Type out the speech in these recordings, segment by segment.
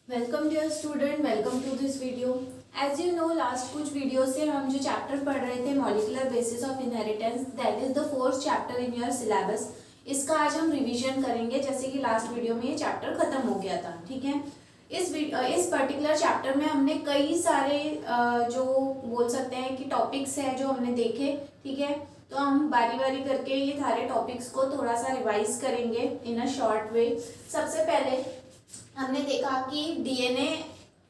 Welcome dear student, welcome to this video. As you know, last कुछ video से हम जो चैप्टर पढ़ रहे थे molecular basis of inheritance, that is the fourth chapter in your syllabus. इसका आज हम रिवीजन करेंगे, जैसे कि लास्ट वीडियो में ये चैप्टर खत्म हो गया था। ठीक है, इस पर्टिकुलर चैप्टर में हमने कई सारे जो बोल सकते हैं कि टॉपिक्स है जो हमने देखे। ठीक है, तो हम बारी बारी करके ये सारे टॉपिक्स को थोड़ा सा रिवाइज करेंगे इन अ शॉर्ट वे। सबसे पहले हमने देखा कि डीएनए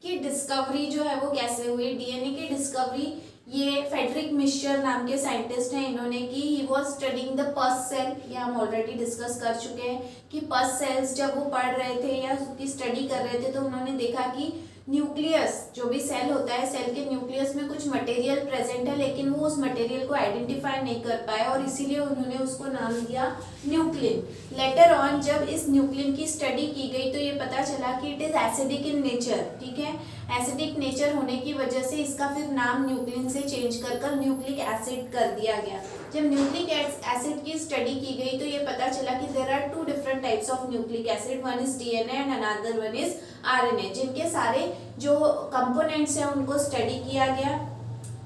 की डिस्कवरी जो है वो कैसे हुई। डीएनए की डिस्कवरी ये फ्रेडरिक मिश्चर नाम के साइंटिस्ट हैं, इन्होंने की। He was studying the pus cell, ये हम ऑलरेडी डिस्कस कर चुके हैं कि पस सेल्स जब वो पढ़ रहे थे या उसकी स्टडी कर रहे थे तो उन्होंने देखा कि न्यूक्लियस जो भी सेल होता है, सेल के न्यूक्लियस में कुछ मटेरियल प्रेजेंट है, लेकिन वो उस मटेरियल को आइडेंटिफाई नहीं कर पाए और इसीलिए उन्होंने उसको नाम दिया न्यूक्लिन। लेटर ऑन जब इस न्यूक्लिन की स्टडी की गई तो ये पता चला कि it is acidic in nature. ठीक है, एसिडिक नेचर होने की वजह से इसका फिर नाम न्यूक्लिन से चेंज कर न्यूक्लिक एसिड कर दिया गया। जब न्यूक्लिक एसिड की स्टडी की गई तो ये पता चला कि there are two different types of nucleic acid, one is DNA and another one is RNA, जिनके सारे जो कंपोनेंट्स हैं उनको स्टडी किया गया।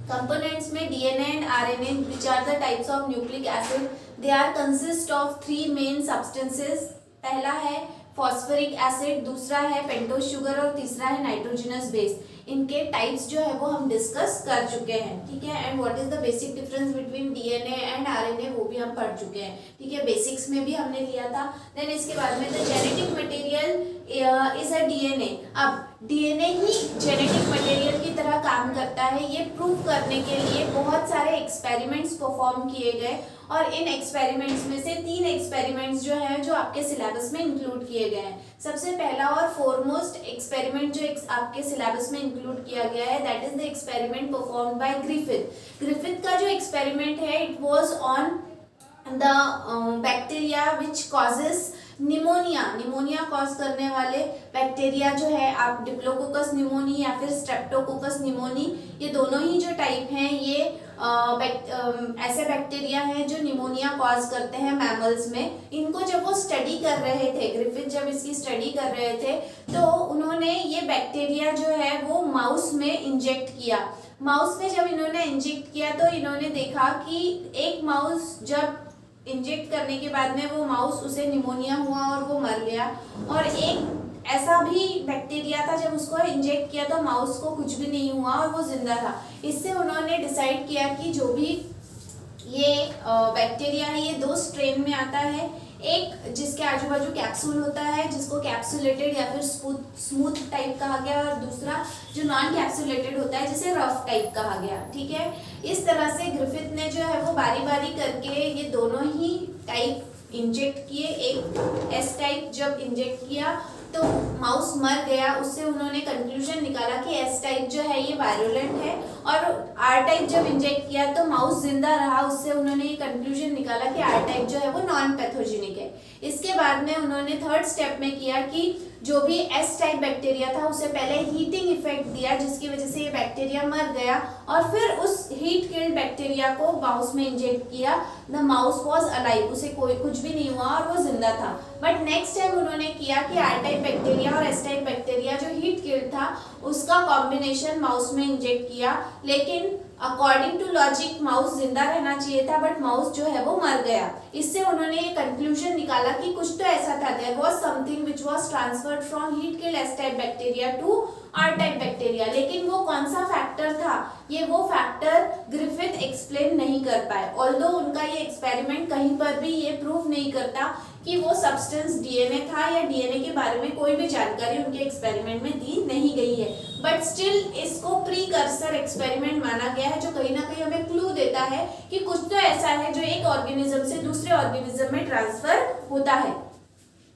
कंपोनेंट्स में DNA and RNA which are the types of nucleic acid, they are consist of three main substances. पहला है फॉस्फोरिक एसिड, दूसरा है पेंटोज शुगर और तीसरा है नाइट्रोजनस बेस। इनके टाइप्स जो है वो हम डिस्कस कर चुके हैं। ठीक है, and what is the basic difference between DNA and RNA वो भी हम पढ़ चुके हैं। ठीक है, बेसिक्स में भी हमने लिया था। देन इसके बाद में the genetic material is a DNA. अब डीएनए ही जेनेटिक मटेरियल की तरह काम करता है, ये प्रूव करने के लिए बहुत सारे एक्सपेरिमेंट्स परफॉर्म किए गए और इन एक्सपेरिमेंट्स में से 3 एक्सपेरिमेंट्स जो हैं जो आपके सिलेबस में इंक्लूड किए गए हैं। सबसे पहला और फॉरमोस्ट एक्सपेरिमेंट जो आपके सिलेबस में इंक्लूड किया गया है, that is the experiment performed by Griffith. Griffith का जो एक्सपेरिमेंट है, it was on the bacteria which causes pneumonia. Pneumonia cause करने वाले बैक्टीरिया जो है, आप डिप्लोकोकस निमोनी या फिर स्ट्रेप्टोकोकस निमोनी, ये दोनों ही जो टाइप हैं ये ऐसे बैक्टीरिया हैं जो निमोनिया कॉज करते हैं मैमल्स में। इनको जब वो स्टडी कर रहे थे, ग्रिफिथ जब इसकी स्टडी कर रहे थे तो उन्होंने ये बैक्टीरिया जो है वो माउस में इंजेक्ट किया। माउस में जब इन्होंने इंजेक्ट किया तो इन्होंने देखा कि एक माउस जब इंजेक्ट करने के बाद में वो माउस उसे निमोनिया हुआ और वो मर गया, और एक ऐसा भी बैक्टीरिया था जब उसको इंजेक्ट किया तो माउस को कुछ भी नहीं हुआ और वो जिंदा था। इससे उन्होंने डिसाइड किया कि जो भी ये बैक्टीरिया है ये 2 स्ट्रेन में आता है। एक जिसके आजू बाजू कैप्सूल होता है जिसको कैप्सुलेटेड या फिर स्मूथ टाइप कहा गया, और दूसरा जो नॉन कैप्सुलेटेड होता है जिसे रफ टाइप कहा गया। ठीक है, इस तरह से ग्रिफिथ ने जो है वो बारी बारी करके ये दोनों ही टाइप इंजेक्ट किए। एक एस टाइप जब इंजेक्ट किया तो माउस मर गया, उससे उन्होंने कंक्लूजन निकाला कि एस टाइप जो है ये वायरुलेंट है, और आर टाइप जब इंजेक्ट किया तो माउस जिंदा रहा, उससे उन्होंने ये कंक्लूजन निकाला कि आर टाइप जो है वो नॉन पैथोजेनिक है। इसके बाद में उन्होंने थर्ड स्टेप में किया कि जो भी एस टाइप बैक्टीरिया था उसे पहले हीटिंग इफेक्ट दिया जिसकी वजह से ये बैक्टीरिया मर गया, और फिर उस हीट किल्ड बैक्टीरिया को माउस में इंजेक्ट किया। द माउस वॉज अलाइव, उसे कोई कुछ भी नहीं हुआ और वो जिंदा था। बट नेक्स्ट टाइम उन्होंने किया कि आर टाइप बैक्टीरिया और एस टाइप बैक्टीरिया जो हीट किल्ड था उसका कॉम्बिनेशन माउस में इंजेक्ट किया, लेकिन अकॉर्डिंग टू लॉजिक माउस जिंदा रहना चाहिए था बट माउस जो है वो मर गया। इससे उन्होंने ये कंक्लूजन निकाला कि कुछ तो ऐसा था, there was something which was transferred from heat killed S type bacteria to R type bacteria. लेकिन वो कौन सा फैक्टर था, ये वो फैक्टर ग्रिफिथ एक्सप्लेन नहीं कर पाए। ऑल्दो उनका ये एक्सपेरिमेंट कहीं पर भी ये प्रूव नहीं करता कि वो सब्सटेंस डीएनए था, या डीएनए के बारे में कोई भी जानकारी उनके एक्सपेरिमेंट में दी नहीं गई है, बट स्टिल इसको प्रीकर्सर एक्सपेरिमेंट माना गया है जो कहीं ना कहीं हमें क्लू देता है कि कुछ तो ऐसा है जो एक ऑर्गेनिज्म से दूसरे ऑर्गेनिज्म में ट्रांसफर होता है।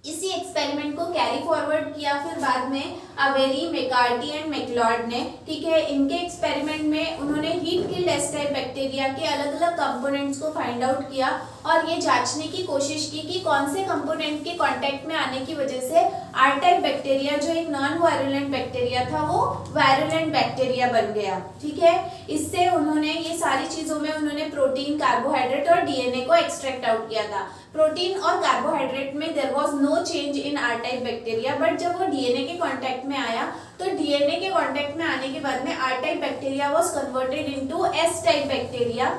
इसी एक्सपेरिमेंट को कैरी फॉरवर्ड किया फिर बाद में अवेरी, मैकार्टी एंड मैकलॉड ने। ठीक है, इनके एक्सपेरिमेंट में उन्होंने heat killed S type bacteria के अलग अलग कंपोनेंट्स को फाइंड आउट किया और ये जांचने की कोशिश की कि कौन से कंपोनेंट के कांटेक्ट में आने की वजह से आर टाइप बैक्टीरिया जो एक नॉन वायरुलेंट बैक्टीरिया था वो वायरुलेंट बैक्टीरिया बन गया। ठीक है, इससे उन्होंने ये सारी चीजों में उन्होंने प्रोटीन, कार्बोहाइड्रेट और डीएनए को एक्सट्रैक्ट आउट किया था। प्रोटीन और कार्बोहाइड्रेट में there was no change in R type bacteria, but जब वो डीएनए के कांटेक्ट में आया, तो डीएनए के कांटेक्ट में आने के बाद में R type bacteria was converted into S type bacteria.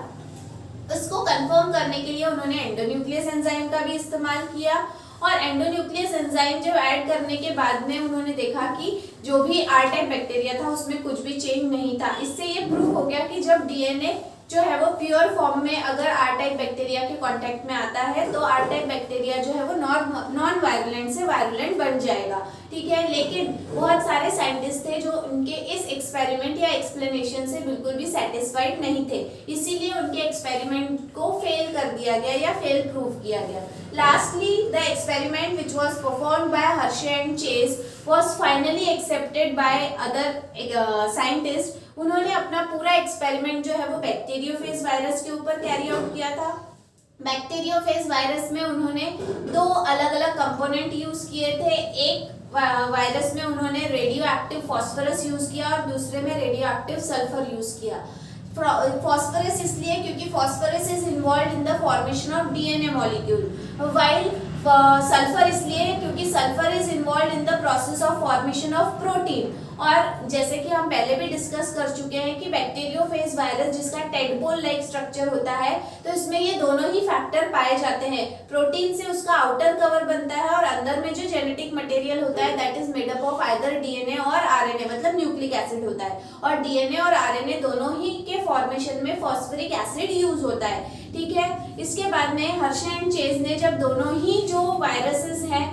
इसको कंफर्म करने के लिए उन्होंने एंडोन्यूक्लियस एंजाइम का भी इस्तेमाल किया, और एंडोन्यूक्लियस एंजाइम जब ऐड करने के बाद में उन्होंने देखा कि जो भी आर टाइप बैक्टीरिया था उसमें कुछ भी चेंज नहीं था। इससे ये प्रूव हो गया कि जब डीएनए जो है वो प्योर फॉर्म में अगर आर टाइप बैक्टीरिया के कांटेक्ट में आता है तो आर टाइप बैक्टीरिया जो है वो नॉन वायरुलेंट से वायरुलेंट बन जाएगा, ठीक है। लेकिन बहुत सारे साइंटिस्ट थे जो उनके इस एक्सपेरिमेंट या एक्सप्लेनेशन से बिल्कुल भी सेटिस्फाइड नहीं थे, इसीलिए उनके एक्सपेरिमेंट को फेल कर दिया गया या फेल प्रूव किया गया। Lastly the experiment which was performed by Hershey and chase was finally accepted by other scientist. उन्होंने अपना पूरा एक्सपेरिमेंट जो है वो बैक्टीरियोफेज वायरस के ऊपर कैरी आउट किया था। बैक्टीरियोफेज वायरस में उन्होंने 2 अलग अलग कंपोनेंट यूज किए थे। एक वायरस में उन्होंने रेडियो एक्टिव फॉस्फोरस यूज किया और दूसरे में रेडियो एक्टिव सल्फर यूज किया। फॉस्फोरस इसलिए क्योंकि phosphorus is involve in the formation of DNA molecule, while sulphur इसलिए क्योंकि sulphur is involve in the process of formation of protein. और जैसे कि हम पहले भी डिस्कस कर चुके हैं कि बैक्टीरियोफेज वायरस जिसका टेडपोल लाइक स्ट्रक्चर होता है, तो इसमें ये दोनों ही फैक्टर पाए जाते हैं। प्रोटीन से उसका आउटर कवर बनता है और अंदर में जो जेनेटिक मटेरियल होता है that is made up of either DNA और आरएनए, मतलब न्यूक्लिक एसिड होता है। और डीएनए और आरएनए दोनों ही के फॉर्मेशन में फॉस्फोरिक एसिड यूज होता है, ठीक है। इसके बाद में हर्शे एंड चेज ने जब दोनों ही जो वायरसेस हैं,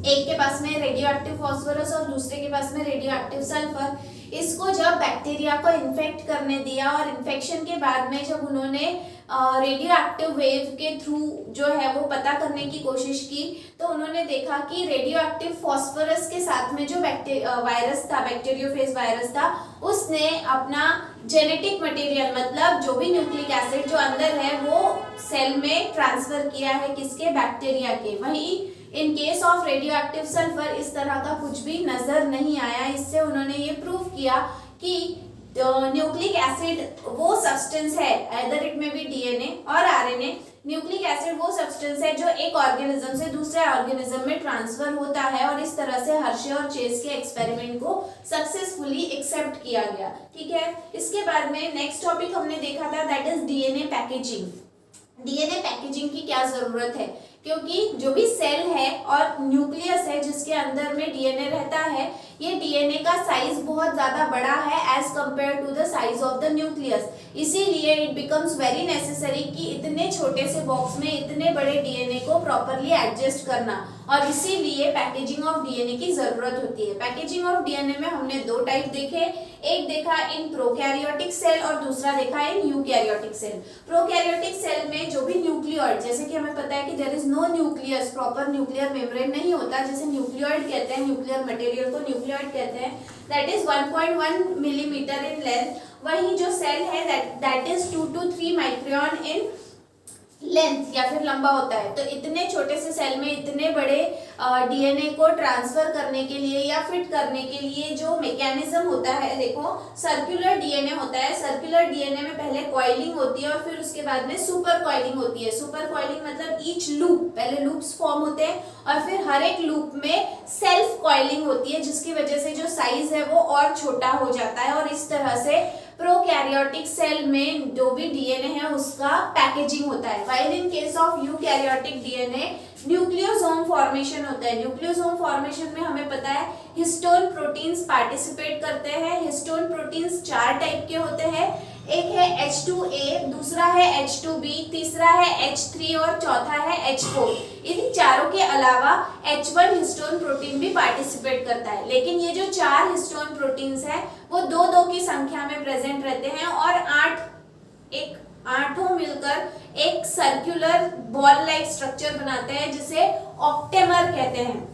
एक के पास में रेडियो एक्टिव फॉस्फोरस और दूसरे के पास में रेडियो एक्टिव सल्फर, इसको जब बैक्टीरिया को इन्फेक्ट करने दिया और इन्फेक्शन के बाद में जब उन्होंने रेडियो एक्टिव वेव के थ्रू जो है वो पता करने की कोशिश की, तो उन्होंने देखा कि रेडियो एक्टिव फॉस्फोरस के साथ में जो वायरस था, बैक्टीरियोफेज वायरस था, उसने अपना जेनेटिक मटेरियल मतलब जो भी न्यूक्लिक एसिड जो अंदर है वो सेल में ट्रांसफर किया है, किसके, बैक्टीरिया के। वहीं इन case of radio active sulphur इस तरह का कुछ भी नजर नहीं आया। इससे उन्होंने ये प्रूव किया कि न्यूक्लिक एसिड वो सब्सटेंस है, आइदर इट में भी डीएनए और आरएनए, न्यूक्लिक एसिड वो सब्सटेंस है जो एक ऑर्गेनिज्म से दूसरे ऑर्गेनिज्म में ट्रांसफर होता है। और इस तरह से हर्शे और चेज के एक्सपेरिमेंट को सक्सेसफुली एक्सेप्ट किया गया, ठीक है। इसके बाद में नेक्स्ट टॉपिक हमने देखा था that is DNA packaging. DNA packaging की क्या जरूरत है, क्योंकि जो भी सेल है और न्यूक्लियस है जिसके अंदर में डीएनए रहता है, ये डीएनए का साइज बहुत ज्यादा बड़ा है as compare to the size of the nucleus. इसीलिए इट बिकम्स वेरी नेसेसरी कि इतने छोटे से बॉक्स में इतने बड़े डीएनए को प्रॉपरली एडजस्ट करना, और इसीलिए पैकेजिंग ऑफ डीएनए की जरूरत होती है। पैकेजिंग ऑफ डीएनए में हमने 2 टाइप देखे, एक देखा इन प्रोकैरियोटिक सेल और दूसरा देखा in eukaryotic cell. Prokaryotic cell में जो भी न्यूक्लियोइड, जैसे कि हमें पता है कि there is no nucleus, proper nuclear membrane नहीं होता, जैसे न्यूक्लियोइड कहते हैं, न्यूक्लियर मटेरियल को न्यूक्लियोइड कहते हैं, that is 1.1 millimetre in length. वही जो सेल है that is 2 to 3 micron in length या फिर लंबा होता है। तो इतने छोटे से सेल में इतने बड़े डीएनए को ट्रांसफर करने के लिए या फिट करने के लिए जो मैकेनिज्म होता है, देखो सर्कुलर डीएनए होता है। सर्कुलर डीएनए में पहले कॉइलिंग होती है और फिर उसके बाद में सुपर कॉइलिंग होती है। सुपर कॉइलिंग मतलब ईच लूप, पहले लूप्स फॉर्म होते हैं और फिर हर एक लूप में सेल्फ कॉइलिंग होती है, जिसकी वजह से जो साइज है वो और छोटा हो जाता है। और इस तरह से प्रोकैरियोटिक सेल में जो भी डीएनए है उसका पैकेजिंग होता है। While in case of eukaryotic DNA nucleosome formation होता है। न्यूक्लियोसोम फॉर्मेशन में हमें पता है हिस्टोन प्रोटीन्स पार्टिसिपेट करते हैं। हिस्टोन प्रोटीन्स 4 टाइप के होते हैं, एक है H2A, दूसरा है H2B, तीसरा है H3 और चौथा है H4। इन चारों के अलावा H1 हिस्टोन प्रोटीन भी पार्टिसिपेट करता है। लेकिन ये जो 4 हिस्टोन प्रोटीन्स हैं वो 2-2 की संख्या में प्रेजेंट रहते हैं और 8 मिलकर एक सर्कुलर बॉल लाइक स्ट्रक्चर बनाते हैं जिसे ऑक्टेमर कहते हैं।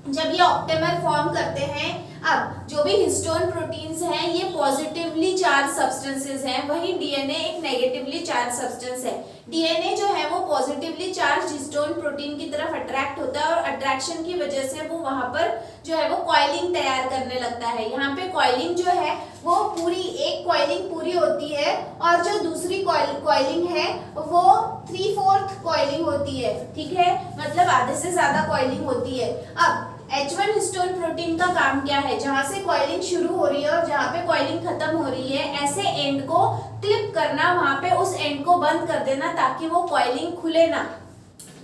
जब ये ऑक्टेमर फॉर्म करते हैं, अब जो भी हिस्टोन प्रोटीन्स हैं ये पॉजिटिवली चार्ज सब्सटेंसेस हैं, वही डीएनए एक नेगेटिवली चार्ज सब्सटेंस है। डीएनए जो है वो पॉजिटिवली चार्ज हिस्टोन प्रोटीन की तरफ अट्रैक्ट होता है और अट्रैक्शन की वजह से वो वहां पर जो है वो कॉइलिंग तैयार करने लगता है। यहाँ पे कॉइलिंग जो है वो पूरी एक कॉइलिंग पूरी होती है और जो दूसरी कॉइलिंग है वो 3/4 कॉइलिंग होती है, ठीक है, मतलब आधे से ज्यादा कॉइलिंग होती है। अब H1 हिस्टोन प्रोटीन का का काम क्या है, जहां से कॉइलिंग शुरू हो रही है और जहां पे कॉइलिंग खत्म हो रही है, ऐसे एंड को क्लिप करना, वहां पे उस एंड को बंद कर देना ताकि वो कॉइलिंग खुले ना।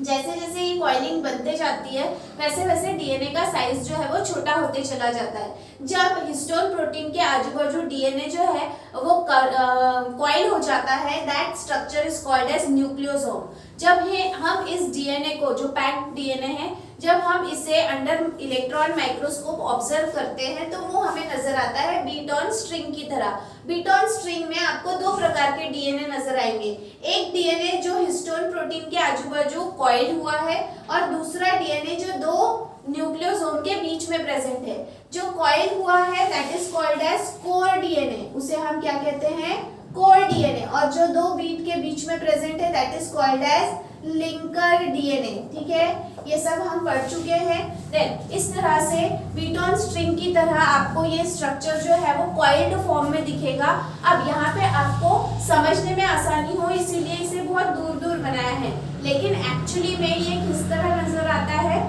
जैसे जैसे ये कॉइलिंग बनते जाती है वैसे वैसे डीएनए का साइज जो है वो छोटा होते चला जाता है। जब हिस्टोन प्रोटीन के आजू बाजू डीएनए जो है वो कॉइल हो जाता है, that structure is called as nucleosome. जब हम इस डीएनए को, जो पैक्ड डीएनए है, जब हम इसे अंडर इलेक्ट्रॉन माइक्रोस्कोप ऑब्जर्व करते हैं तो वो हमें नजर आता है बीट ऑन स्ट्रिंग की तरह। बीट ऑन स्ट्रिंग में आपको दो प्रकार के डीएनए नजर आएंगे, एक डीएनए जो हिस्टोन प्रोटीन के आजू बाजू कॉइल हुआ है और दूसरा डीएनए जो दो न्यूक्लियोसोम के बीच में प्रेजेंट है। जो कॉइल हुआ है that is called as core DNA, उसे हम क्या कहते हैं, कोर डीएनए। और जो दो बीट के बीच में प्रेजेंट है that is called as linker DNA. ठीक है, ये सब हम पढ़ चुके हैं। देन इस तरह से बीट ऑन स्ट्रिंग की तरह आपको ये स्ट्रक्चर जो है वो कॉइल्ड फॉर्म में दिखेगा। अब यहाँ पे आपको समझने में आसानी हो इसीलिए इसे बहुत दूर दूर बनाया है, लेकिन एक्चुअली में ये किस तरह नजर आता है,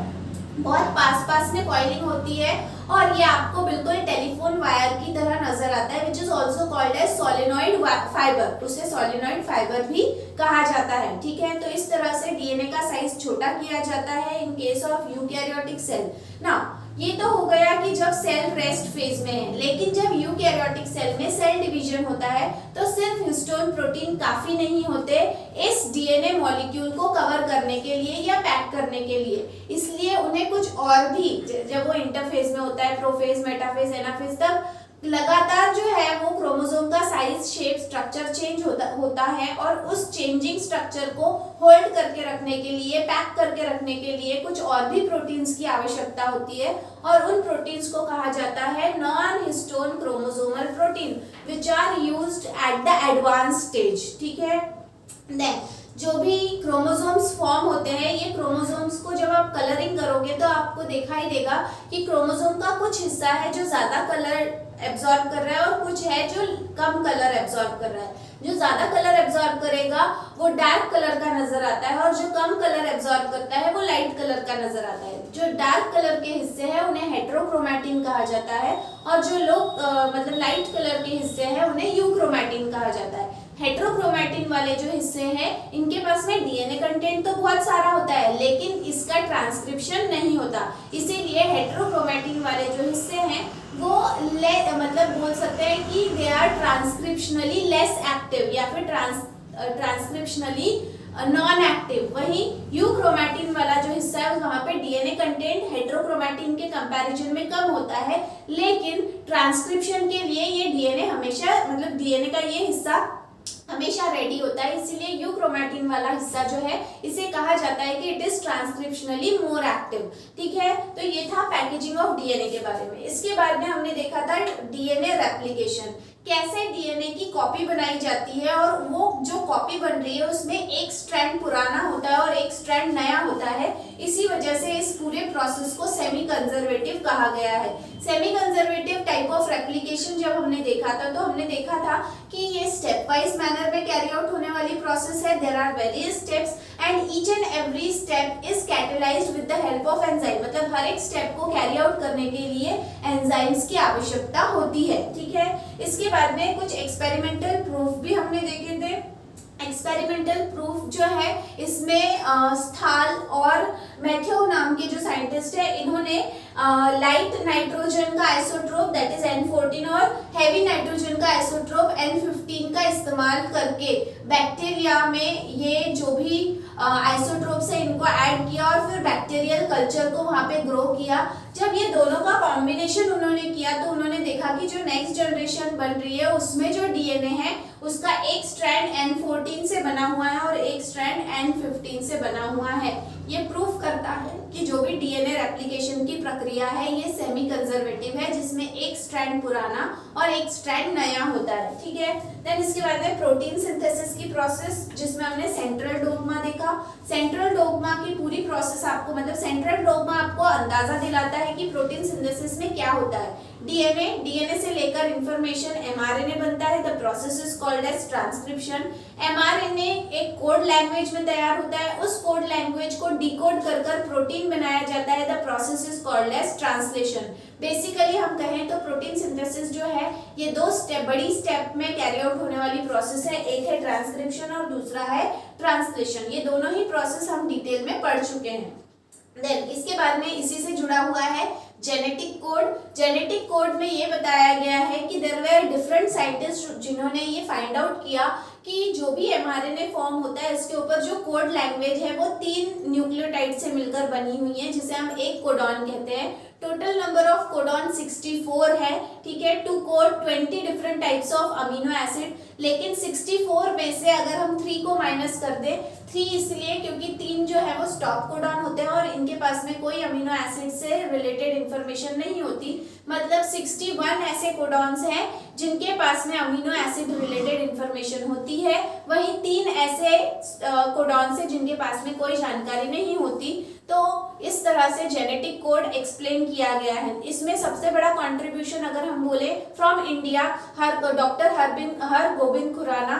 बहुत पास पास में कॉइलिंग होती है और ये आपको बिल्कुल टेलीफोन वायर की तरह नजर आता है, which is also called as solenoid fibre. उसे सोलेनॉइड फाइबर भी कहा जाता है। ठीक है, तो इस तरह से डीएनए का साइज छोटा किया जाता है in case of eukaryotic cell. Now ये तो हो गया कि जब सेल रेस्ट फेज में है, लेकिन जब यूकैरियोटिक सेल में सेल डिवीजन होता है तो सिर्फ हिस्टोन प्रोटीन काफी नहीं होते इस डीएनए मॉलिक्यूल को कवर करने के लिए या पैक करने के लिए, इसलिए उन्हें कुछ और भी, जब वो इंटरफेज में होता है, प्रोफेज, मेटाफेज, एनाफेज, तब लगातार जो है वो क्रोमोसोम का साइज, शेप, स्ट्रक्चर चेंज होता है और उस चेंजिंग स्ट्रक्चर को होल्ड करके रखने के लिए, पैक करके रखने के लिए कुछ और भी प्रोटीन्स की आवश्यकता होती है और उन प्रोटीन्स को कहा जाता है non histone chromosomal protein which are used at the advance stage. ठीक है, देन जो भी क्रोमोसोम्स फॉर्म होते हैं, ये क्रोमोसोम्स को जब आप कलरिंग करोगे तो आपको दिखाई देगा कि क्रोमोसोम का कुछ हिस्सा है जो ज्यादा कलर एब्जॉर्ब कर रहा है और कुछ है जो कम कलर एब्जॉर्ब कर रहा है। जो ज्यादा कलर एब्जॉर्ब करेगा वो डार्क कलर का नजर आता है और जो कम कलर एब्जॉर्ब करता है वो लाइट कलर का नजर आता है। जो डार्क कलर के हिस्से हैं उन्हें हेटेरोक्रोमैटिन कहा जाता है और जो लोग मतलब लाइट कलर के हिस्से हैं उन्हें यूक्रोमैटिन कहा जाता है। हेटेरोक्रोमैटिन वाले जो हिस्से हैं इनके पास में डीएनए कंटेंट तो बहुत सारा होता है लेकिन इसका ट्रांसक्रिप्शन नहीं होता, इसीलिए हेटेरोक्रोमैटिन वाले जो हिस्से हैं वो मतलब बोल सकते हैं कि they are transcriptionally less active या फिर ट्रांसक्रिप्शनली नॉन एक्टिव। वहीं यूक्रोमैटिन वाला जो हिस्सा है वहां पे डीएनए कंटेंट हेटेरोक्रोमैटिन के कंपैरिजन में कम होता है, लेकिन ट्रांसक्रिप्शन के लिए ये डीएनए हमेशा, मतलब डीएनए का ये हिस्सा हमेशा रेडी होता है, इसीलिए यूक्रोमैटिन वाला हिस्सा जो है इसे कहा जाता है कि it is transcriptionally more active. ठीक है, तो ये था पैकेजिंग ऑफ डीएनए के बारे में। इसके बाद में हमने देखा था डीएनए रेप्लिकेशन, कैसे डीएनए की कॉपी बनाई जाती है और वो जो कॉपी बन रही है उसमें एक स्ट्रैंड पुराना होता है और एक स्ट्रैंड नया होता है। इसी वजह से इस पूरे प्रोसेस को सेमी कंजर्वेटिव कहा गया है। Semi conservative type of replication जब हमने देखा था तो हमने देखा था कि ये स्टेप वाइज मैनर में कैरी आउट होने वाली प्रोसेस है। There are various steps and each and every step is catalysed with the help of enzyme, मतलब हर एक स्टेप को कैरी आउट करने के लिए एंजाइम्स की आवश्यकता होती है। ठीक है, इसके बाद में कुछ एक्सपेरिमेंटल प्रूफ भी हमने देखे थे। एक्सपेरिमेंटल प्रूफ जो है इसमें स्थाल और मैथ्यू नाम के जो साइंटिस्ट है इन्होंने लाइट नाइट्रोजन का आइसोट्रोप दैट इज N14 और हैवी नाइट्रोजन का आइसोट्रोप N15 का इस्तेमाल करके बैक्टीरिया में ये जो भी आइसोट्रोप्स है इनको ऐड किया और फिर बैक्टीरियल कल्चर को वहां पे ग्रो किया। जब ये दोनों का कॉम्बिनेशन उन्होंने किया तो उन्होंने देखा कि जो नेक्स्ट जनरेशन बन रही है उसमें जो डीएनए है उसका एक स्ट्रैंड N14 से बना हुआ है और एक स्ट्रैंड N15 से बना हुआ है। ये प्रूफ करता है कि जो भी डीएनए रेप्लिकेशन की प्रक्रिया है ये सेमी कंजर्वेटिव है, जिसमें एक स्ट्रैंड पुराना और एक स्ट्रैंड नया होता है। ठीक है, देन इसके बाद में प्रोटीन सिंथेसिस की प्रोसेस जिसमें हमने सेंट्रल डोग्मा देखा। सेंट्रल डोग्मा की पूरी प्रोसेस आपको, मतलब सेंट्रल डोग्मा आपको अंदाजा दिलाता है कि प्रोटीन सिंथेसिस में क्या होता है। डीएनए से लेकर इंफॉर्मेशन एमआरएनए बनता है, the process is called as transcription. MRNA एक कोड लैंग्वेज में तैयार होता है, उस कोड लैंग्वेज को डिकोड कर कर प्रोटीन बनाया जाता है, the process is called as translation. Basically हम कहें तो प्रोटीन सिंथेसिस जो है ये दो बड़ी स्टेप में कैरी आउट होने वाली प्रोसेस है, एक है ट्रांसक्रिप्शन और दूसरा है ट्रांसलेशन। ये दोनों ही प्रोसेस हम डिटेल में पढ़ चुके हैं। देन इसके बाद में इसी से जुड़ा हुआ है जेनेटिक कोड। जेनेटिक कोड में ये बताया गया है कि देयर वर डिफरेंट साइंटिस्ट जिन्होंने ये फाइंड आउट किया कि जो भी mRNA फॉर्म होता है इसके ऊपर जो कोड लैंग्वेज है वो 3 न्यूक्लियोटाइड से मिलकर बनी हुई है, जिसे हम एक कोडॉन कहते हैं। टोटल नंबर ऑफ कोडॉन 64 है, ठीक है, to code 20 different types of amino acid. लेकिन 64 में से अगर हम 3 को माइनस कर दें, 3 इसलिए क्योंकि 3 जो है वो स्टॉप कोडॉन होते हैं और इनके पास में कोई अमीनो एसिड से रिलेटेड इंफॉर्मेशन नहीं होती। मतलब 61 ऐसे कोडॉन्स हैं जिनके पास में अमीनो एसिड रिलेटेड इंफॉर्मेशन होती है, वहीं 3 ऐसे कोडॉन्स हैं जिनके पास में कोई जानकारी नहीं होती। तो इस तरह से जेनेटिक कोड एक्सप्लेन किया गया है। इसमें सबसे बड़ा कंट्रीब्यूशन अगर हम बोले from India, doctor Hargobind Khorana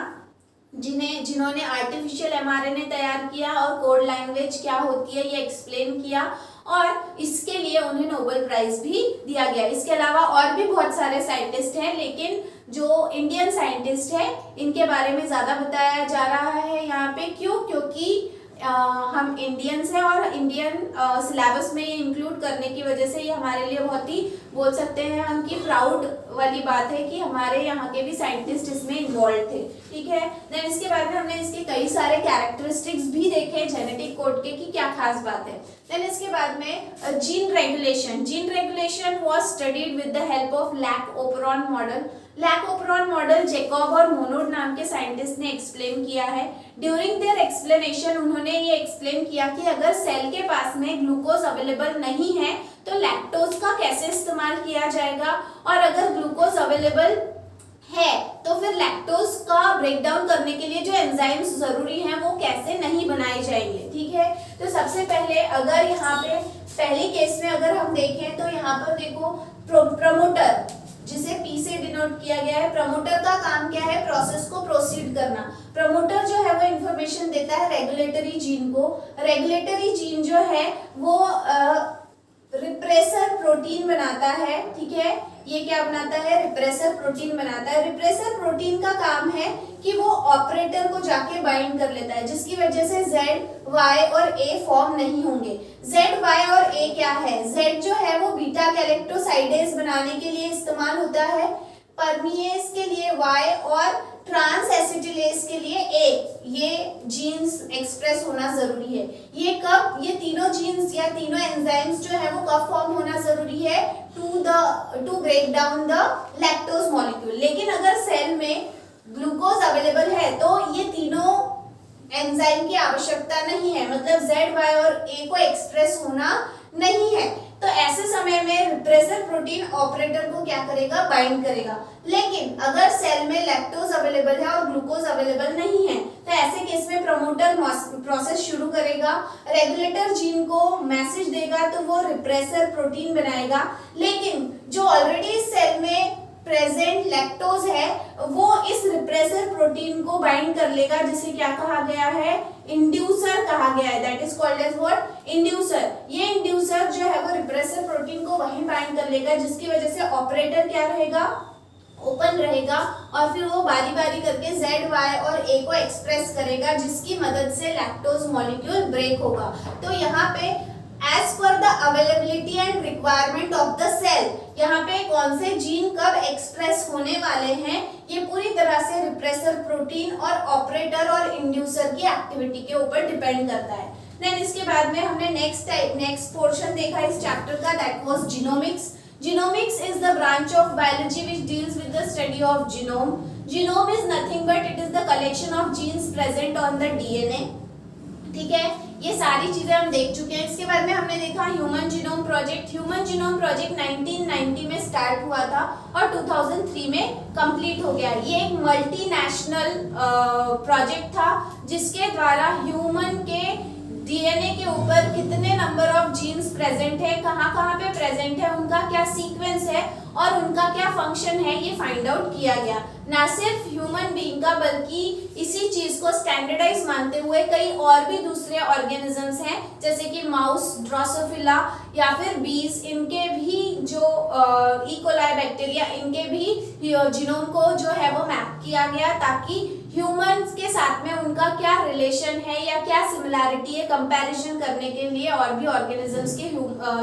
जिन्होंने आर्टिफिशियल mRNA तैयार किया और कोड लैंग्वेज क्या होती है ये एक्सप्लेन किया, और इसके लिए उन्हें नोबेल प्राइज भी दिया गया। इसके अलावा और भी बहुत सारे साइंटिस्ट हैं, लेकिन जो इंडियन साइंटिस्ट हैं इनके बारे में ज़्यादा बताया जा रहा है यहाँ पे। क्यों? क्योंकि हम इंडियंस हैं और इंडियन सिलेबस में ये इंक्लूड करने की वजह से ये हमारे लिए बहुत ही बोल सकते हैं हम कि प्राउड वाली बात है कि हमारे यहाँ के भी साइंटिस्ट इसमें इन्वॉल्व थे, ठीक है। देन इसके बाद में हमने इसके कई सारे कैरेक्टरिस्टिक्स भी देखे जेनेटिक कोड के कि क्या खास बात है। देन इसके बाद में gene regulation was studied with the help of lack-operon model. Lack-operon model Jacob और मोनोड नाम के साइंटिस्ट ने एक्सप्लेन किया है। ड्यूरिंग देयर एक्सप्लेनेशन उन्होंने ये एक्सप्लेन किया कि अगर सेल के पास में ग्लूकोज अवेलेबल नहीं है तो लैक्टोज का कैसे इस्तेमाल किया जाएगा, और अगर ग्लूकोज अवेलेबल है तो फिर लैक्टोज का ब्रेकडाउन करने के लिए जो एंजाइम्स जरूरी हैं वो कैसे नहीं बनाए जाएंगे, ठीक है। तो सबसे पहले अगर यहाँ पे पहले केस में अगर हम देखें तो यहाँ पर देखो प्रमोटर, जिसे P से डिनोट किया गया है, प्रमोटर का काम क्या है? प्रोसेस को प्रोसीड करना। प्रमोटर जो है वो इंफॉर्मेशन देता है रेगुलेटरी जीन को। रेगुलेटरी जीन जो है वो रिप्रेसर प्रोटीन बनाता है, ठीक है। ये क्या बनाता है? रिप्रेसर प्रोटीन बनाता है। रिप्रेसर प्रोटीन का काम है कि वो ऑपरेटर को जाके बाइंड कर लेता है, जिसकी वजह से Z, Y और A फॉर्म नहीं होंगे। Z, Y और A क्या है? Z जो है वो बीटा गैलेक्टोसाइडेज बनाने के लिए इस्तेमाल होता है, परमीएज के लिए Y और ट्रांस एसिटिलेज के लिए A। ये जीन्स एक्सप्रेस होना जरूरी है। ये कब? ये तीनों जीन्स या तीनों एंजाइम्स जो है वो कब फॉर्म होना जरूरी है? To break down the lactose molecule. लेकिन अगर सेल में ग्लूकोज अवेलेबल है तो ये तीनों एंजाइम की आवश्यकता नहीं है, मतलब Z, Y और A को एक्सप्रेस होना नहीं है। तो ऐसे समय में रिप्रेसर प्रोटीन ऑपरेटर को क्या करेगा? बाइंड करेगा। लेकिन अगर सेल में लैक्टोज अवेलेबल है और ग्लूकोज अवेलेबल नहीं है तो ऐसे केस में प्रमोटर प्रोसेस शुरू करेगा, रेगुलेटर जीन को मैसेज देगा तो वो रिप्रेसर प्रोटीन बनाएगा। लेकिन जो ऑलरेडी सेल में प्रेजेंट लैक्टोज है वो इस रिप्रेसर प्रोटीन को बाइंड कर लेगा, जिसे क्या कहा गया है? इंड्यूसर कहा गया है। That is called as what? Inducer. ये इंड्यूसर जो है वो रिप्रेसर प्रोटीन को वहीं बाइंड कर लेगा, जिसकी वजह से ऑपरेटर क्या रहेगा? ओपन रहेगा, और फिर वो बारी बारी करके Z, Y और A को एक्सप्रेस करेगा, जिसकी मदद से लैक्टोज मॉलिक्यूल ब्रेक होगा। तो यहाँ पे as per the availability and requirement of the cell, यहाँ पे कौन से जीन कब एक्सप्रेस होने वाले हैं ये पूरी तरह से रिप्रेसर प्रोटीन और ऑपरेटर और इंड्यूसर की एक्टिविटी के ऊपर डिपेंड करता है। देन इसके बाद में हमने नेक्स्ट पोर्शन देखा इस चैप्टर का, that was genomics. Genomics is the branch of biology which deals with the study of genome. Genome is nothing but it is the collection of genes present on the DNA. ठीक है, ये सारी चीजें हम देख चुके हैं। इसके बाद में हमने देखा human genome project. Human genome project 1990 में स्टार्ट हुआ था और 2003 में कंप्लीट हो गया। ये एक मल्टीनेशनल प्रोजेक्ट था जिसके द्वारा ह्यूमन के डीएनए के ऊपर कितने नंबर ऑफ जीन्स प्रेजेंट है, कहाँ कहाँ पे प्रेजेंट है, उनका उनका क्या सीक्वेंस है और उनका क्या फंक्शन है ये फाइंड आउट किया गया। ना सिर्फ ह्यूमन बीइंग का बल्कि इसी चीज को स्टैंडर्डाइज मानते हुए कई और भी दूसरे ऑर्गेनिजम्स हैं जैसे कि माउस, ड्रोसोफिला या फिर बीज, इनके भी जो इकोलाई बैक्टीरिया, इनके भी जीनोम को जो है वो मैप किया गया ताकि ह्यूमंस के साथ में उनका क्या रिलेशन है या क्या सिमिलैरिटी है कंपैरिजन करने के लिए और भी ऑर्गेनिजम्स के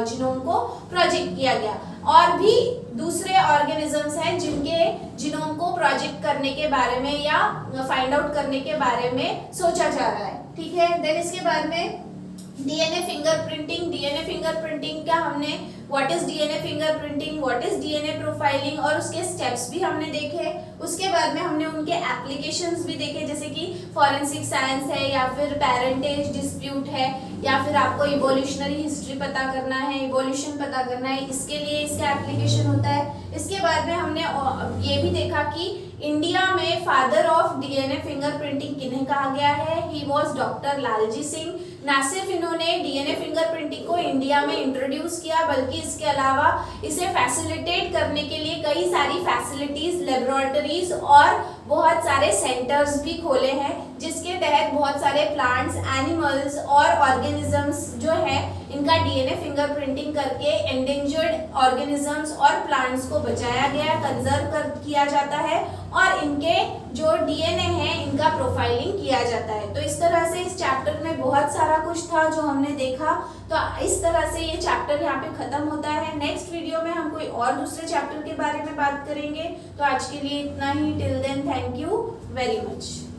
जीनोम को प्रोजेक्ट किया गया। और भी दूसरे ऑर्गेनिजम्स हैं जिनके जीनोम को प्रोजेक्ट करने के बारे में या फाइंड आउट करने के बारे में सोचा जा रहा है। ठीक है, देन इसके बाद में डीएनए फिंगरप्रिंटिंग। डीएनए फिंगरप्रिंटिंग का हमने what is DNA fingerprinting, what is DNA profiling और उसके स्टेप्स भी हमने देखे। उसके बाद में हमने उनके एप्लीकेशंस भी देखे जैसे कि फॉरेंसिक साइंस है या फिर पेरेंटेज डिस्प्यूट है या फिर आपको इवोल्यूशनरी हिस्ट्री पता करना है, इवोल्यूशन पता करना है, इसके लिए इसका एप्लीकेशन होता है। इसके बाद में हमने ये भी देखा कि इंडिया में फादर ऑफ डीएनए फिंगरप्रिंटिंग किन्हें कहा गया है, he was doctor Lalji Singh. ना सिर्फ इन्होंने डीएनए फिंगरप्रिंटिंग को इंडिया में इंट्रोड्यूस किया बल्कि इसके अलावा इसे फैसिलिटेट करने के लिए कई सारी फैसिलिटीज, लेबोरेटरीज और बहुत सारे सेंटर्स भी खोले हैं जिसके तहत बहुत सारे प्लांट्स, एनिमल्स और ऑर्गेनिजम्स जो है इनका डीएनए फिंगरप्रिंटिंग करके एंडेंजर्ड ऑर्गेनिजम्स और प्लांट्स को बचाया गया, कंजर्व किया जाता है और इनके जो डीएनए है इनका प्रोफाइलिंग किया जाता है। तो इस तरह से इस चैप्टर में बहुत सारा कुछ था जो हमने देखा। तो इस तरह से ये चैप्टर यहाँ पे खत्म होता है। नेक्स्ट वीडियो में हम कोई और दूसरे चैप्टर के बारे में बात करेंगे। तो आज के लिए इतना ही। Till then, thank you very much.